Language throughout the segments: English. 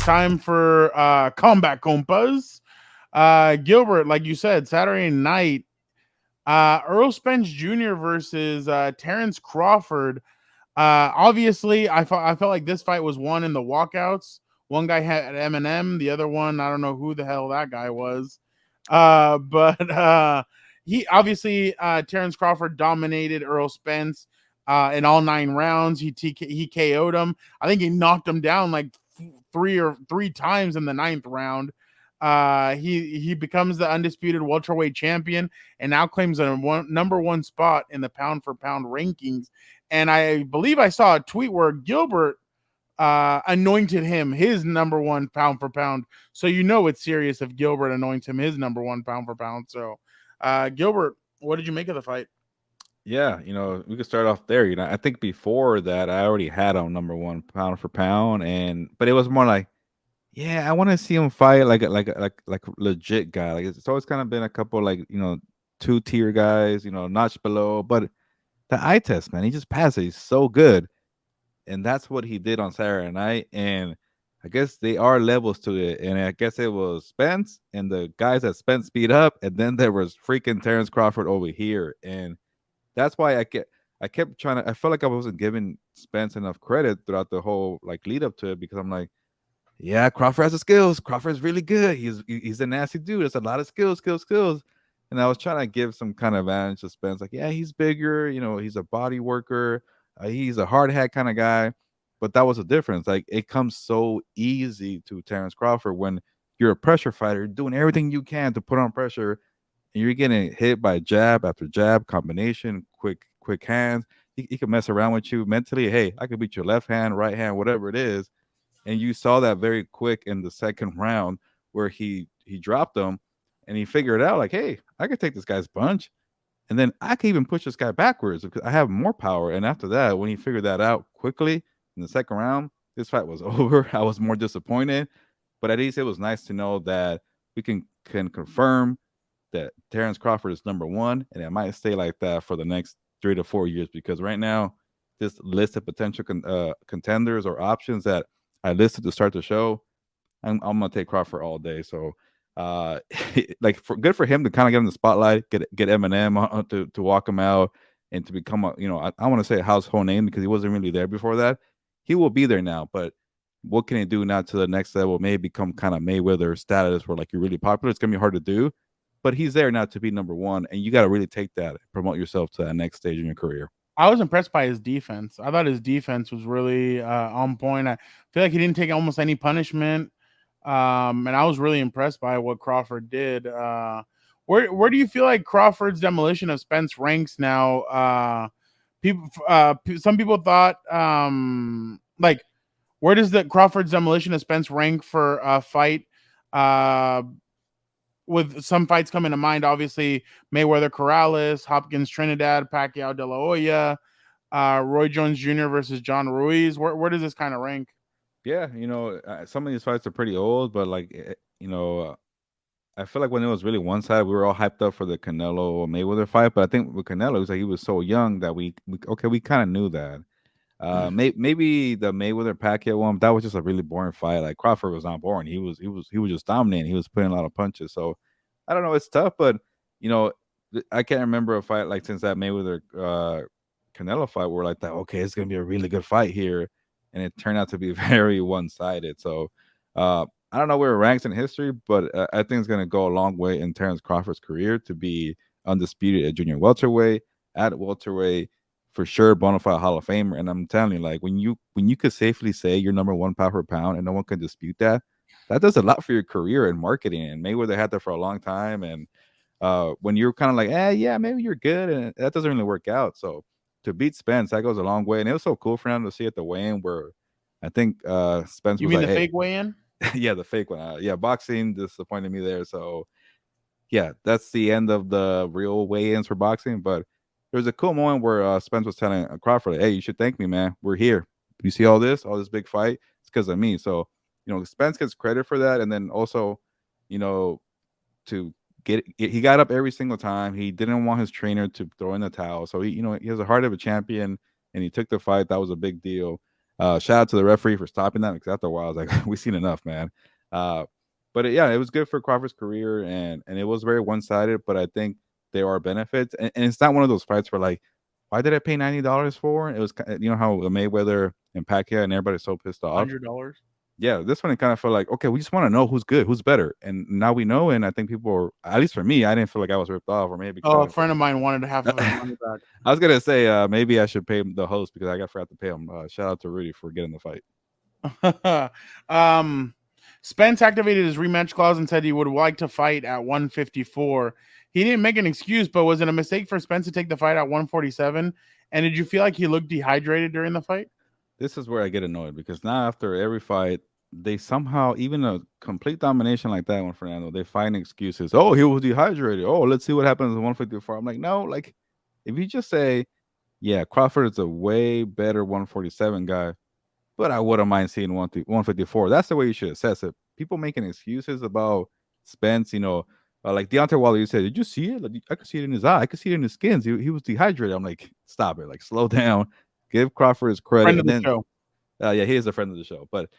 time for Combat Compas. Gilbert, like you said, Saturday night, Errol Spence Jr. versus Terence Crawford. Obviously, I felt like this fight was won in the walkouts. One guy had Eminem, the other one, I don't know who the hell that guy was. But he obviously Terence Crawford dominated Errol Spence in all 9 rounds. He KO'd him. I think he knocked him down like three times in the 9th round. He becomes the undisputed welterweight champion and now claims a number 1 spot in the pound for pound rankings. And I believe I saw a tweet where Gilbert anointed him his number 1 pound for pound. So it's serious if Gilbert anoints him his number 1 pound for pound. So Gilbert, what did you make of the fight? Yeah, we could start off there. I think before that I already had him number 1 pound for pound, but it was more like, yeah, I want to see him fight like a legit guy. Like it's always kind of been a couple like 2 tier guys, notch below, but the eye test, man, he just passed it. He's so good, and that's what he did on Saturday night. And I guess they are levels to it, and I guess it was Spence and the guys that Spence beat up, and then there was freaking Terence Crawford over here, and that's why I kept trying to. I felt like I wasn't giving Spence enough credit throughout the whole like lead up to it, because I'm like, yeah, Crawford has the skills. Crawford's really good. He's a nasty dude. There's a lot of skills. And I was trying to give some kind of advantage to Spence. Like, yeah, he's bigger. He's a body worker. He's a hard hat kind of guy. But that was the difference. Like, it comes so easy to Terence Crawford when you're a pressure fighter, you're doing everything you can to put on pressure, and you're getting hit by jab after jab, combination, quick hands. He can mess around with you mentally. Hey, I could beat your left hand, right hand, whatever it is. And you saw that very quick in the second round where he dropped him, and he figured out like, hey, I could take this guy's punch, and then I could even push this guy backwards because I have more power. And after that, when he figured that out quickly in the second round, this fight was over. I was more disappointed, but at least it was nice to know that we can confirm that Terence Crawford is number 1, and it might stay like that for the next 3 to 4 years, because right now this list of potential contenders or options that I listed to start the show, I'm gonna take Crawford all day. So, like, good for him to kind of get in the spotlight, get Eminem to walk him out, and to become I want to say a household name, because he wasn't really there before that. He will be there now, but what can he do now to the next level? Maybe become kind of Mayweather status, where like you're really popular. It's gonna be hard to do, but he's there now to be number 1, and you got to really take that, promote yourself to that next stage in your career. I was impressed by his defense. I thought his defense was really on point. I feel like he didn't take almost any punishment. And I was really impressed by what Crawford did. Where do you feel like Crawford's demolition of Spence ranks now? Some people thought like, where does the Crawford's demolition of Spence rank for a fight? Uh, with some fights coming to mind, obviously Mayweather Corrales, Hopkins Trinidad, Pacquiao De La Hoya, Roy Jones Jr. versus John Ruiz. Where does this kind of rank? Yeah, some of these fights are pretty old, but like, I feel like when it was really one side, we were all hyped up for the Canelo Mayweather fight. But I think with Canelo, it was like he was so young that we kind of knew that. Maybe the Mayweather Pacquiao one, that was just a really boring fight. Like, Crawford was not boring. He was just dominating. He was putting a lot of punches. So I don't know. It's tough, but you know, I can't remember a fight like since that Mayweather Canelo fight where like that. Okay, it's gonna be a really good fight here, and it turned out to be very one sided. So I don't know where it ranks in history, but I think it's gonna go a long way in Terence Crawford's career to be undisputed at junior welterweight, at welterweight, for sure, bona fide Hall of Famer. And I'm telling you, like, when you could safely say you're number 1 pound per pound and no one can dispute that, that does a lot for your career and marketing. And Mayweather had that for a long time. And when you're kind of like, yeah, maybe you're good, and that doesn't really work out. So to beat Spence, that goes a long way. And it was so cool for him to see at the weigh-in where I think Spence You was mean like, the hey, fake weigh-in? yeah, the fake one. Yeah, boxing disappointed me there. So yeah, that's the end of the real weigh-ins for boxing. But there was a cool moment where Spence was telling Crawford, "Hey, you should thank me, man. We're here. You see all this big fight. It's because of me." So Spence gets credit for that, and then also, you know, to he got up every single time. He didn't want his trainer to throw in the towel. So he has a heart of a champion, and he took the fight. That was a big deal. Shout out to the referee for stopping that because after a while I was like, we've seen enough, man. Uh, but yeah, it was good for Crawford's career, and it was very one sided. But I think there are benefits, and it's not one of those fights where like, why did I pay $90 for? It was how Mayweather and Pacquiao and everybody's so pissed off. $100. Yeah, this one it kind of felt like, okay, we just want to know who's good, who's better, and now we know. And I think people are, at least for me, I didn't feel like I was ripped off, or maybe because I Oh, a didn't. friend of mine wanted half of his money back. I was gonna say maybe I should pay the host because I got forgot to pay him. Shout out to Rudy for getting the fight. um, Spence activated his rematch clause and said he would like to fight at 154. He didn't make an excuse, but was it a mistake for Spence to take the fight at 147? And did you feel like he looked dehydrated during the fight? This is where I get annoyed because now after every fight, they somehow, even a complete domination like that one, Fernando, they find excuses. Oh, he was dehydrated. Oh, let's see what happens in 154. I'm like, no, like if you just say, yeah, Crawford is a way better 147 guy, but I wouldn't mind seeing 154. That's the way you should assess it. People making excuses about Spence, like Deontay Wilder, you said, did you see it? Like, I could see it in his eye. I could see it in his skins. He was dehydrated. I'm like, stop it. Like, slow down. Give Crawford his credit. Friend of And the then, show. yeah, he is a friend of the show. But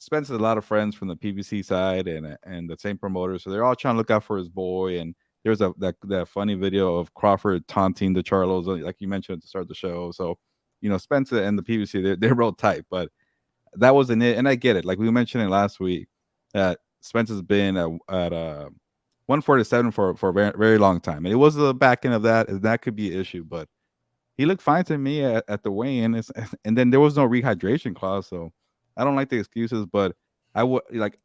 Spence has a lot of friends from the PBC side and the same promoter. So they're all trying to look out for his boy. And there's that funny video of Crawford taunting the Charlos, like you mentioned at the start of the show. So, Spence and the PBC, they're real tight. But that wasn't it. And I get it. Like we mentioned it last week, that Spence has been at 147 for a very, very long time. And it was the back end of that. And that could be an issue. But he looked fine to me at the weigh-in. And then there was no rehydration clause. So I don't like the excuses. But I would like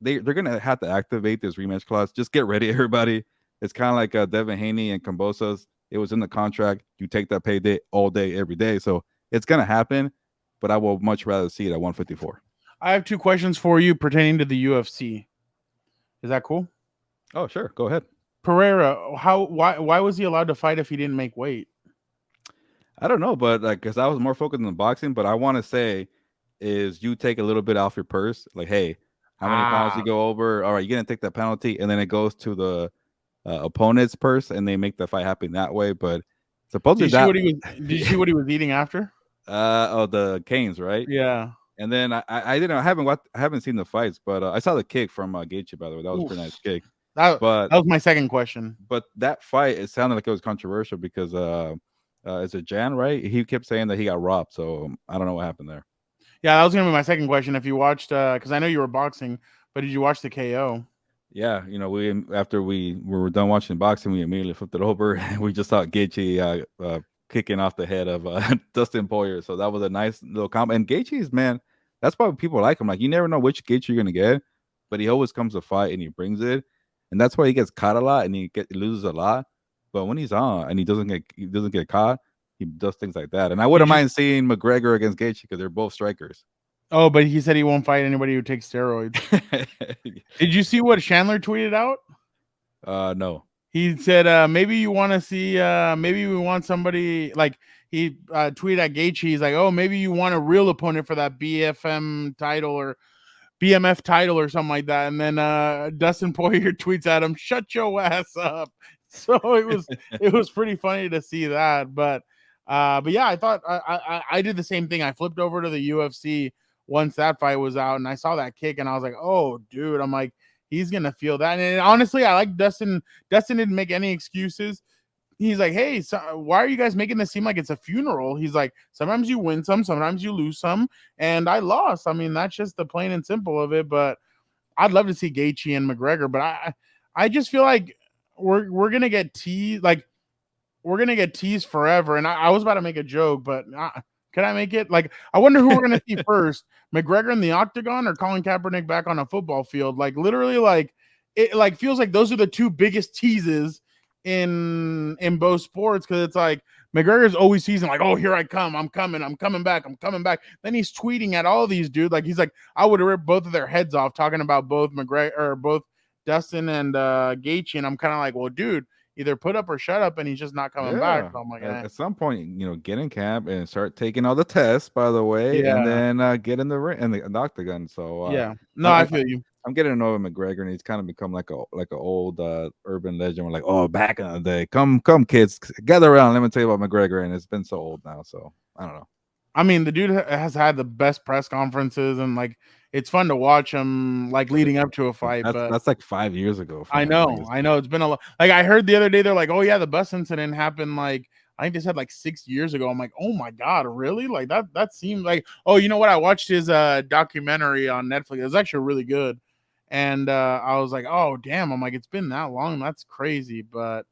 they're going to have to activate this rematch clause. Just get ready, everybody. It's kind of like Devin Haney and Cambosa's. It was in the contract. You take that payday all day, every day. So it's going to happen but I will much rather see it at 154. I have two questions for you pertaining to the UFC. Is that cool? Oh, sure. Go ahead. Pereira, why was he allowed to fight if he didn't make weight? I don't know, but like, because I was more focused on boxing, but I want to say is you take a little bit off your purse. Like, hey, how many pounds you go over? All right, you're going to take that penalty. And then it goes to the opponent's purse and they make the fight happen that way. But supposedly did you see what he was eating after? The Canes, right? Yeah. And then I haven't seen the fights, but I saw the kick from Gaethje, by the way. That was a pretty nice kick. That was my second question. But that fight, it sounded like it was controversial because is it Jan, right? He kept saying that he got robbed, so I don't know what happened there. Yeah, that was gonna be my second question. If you watched, because I know you were boxing, but did you watch the KO? Yeah, we after we were done watching boxing, we immediately flipped it over and we just saw Gaethje kicking off the head of Dustin Poirier. So that was a nice little combo. And Gaethje's, man, that's why people like him. Like you never know which Gaethje you're gonna get, but he always comes to fight and he brings it. And that's why he gets caught a lot and he loses a lot. But when he's on and he doesn't get caught, he does things like that. And I wouldn't mind seeing McGregor against Gaethje because they're both strikers. Oh, but he said he won't fight anybody who takes steroids. Did you see what Chandler tweeted out? No. He said, maybe you want to see, maybe we want somebody like he tweeted at Gaethje. He's like, oh, maybe you want a real opponent for that BFM title or BMF title or something like that. And then Dustin Poirier tweets at him, shut your ass up. So it was pretty funny to see that. But yeah, I thought I did the same thing. I flipped over to the UFC once that fight was out and I saw that kick and I was like, oh, dude, I'm like, he's going to feel that. And honestly, I like Dustin. Dustin didn't make any excuses. He's like, hey, so why are you guys making this seem like it's a funeral? He's like, sometimes you win some, sometimes you lose some. And I lost. I mean, that's just the plain and simple of it. But I'd love to see Gaethje and McGregor. But I just feel like we're going to get teased. Like, we're going to get teased forever. And I was about to make a joke, but can I make it? Like, I wonder who we're going to see first, McGregor in the octagon or Colin Kaepernick back on a football field. Like, literally, like, it like feels like those are the two biggest teases in both sports, because it's like McGregor's always teasing like, oh, here I come, I'm coming back. Then he's tweeting at all these dudes like he's like, I would have ripped both of their heads off talking about both McGregor or both Dustin and Gaethje, and I'm kind of like, well, dude, either put up or shut up, and he's just not coming back. So I'm like, at some point, get in camp and start taking all the tests, by the way, and then get in the ring and the octagon. So yeah, no, I feel you. I'm getting to know McGregor, and he's kind of become like an old urban legend. We're like, oh, back in the day, come kids, gather around. Let me tell you about McGregor, and it's been so old now. So I don't know. I mean, the dude has had the best press conferences, and like it's fun to watch him like leading up to a fight. But That's like 5 years ago for I him. Like, know, I know. It's been a lot. Like I heard the other day, they're like, "Oh yeah, the bus incident happened like I think they said like 6 years ago." I'm like, "Oh my god, really?" Like that seems like. Oh, you know what? I watched his documentary on Netflix. It was actually really good, and I was like, "Oh damn!" I'm like, "It's been that long. That's crazy." But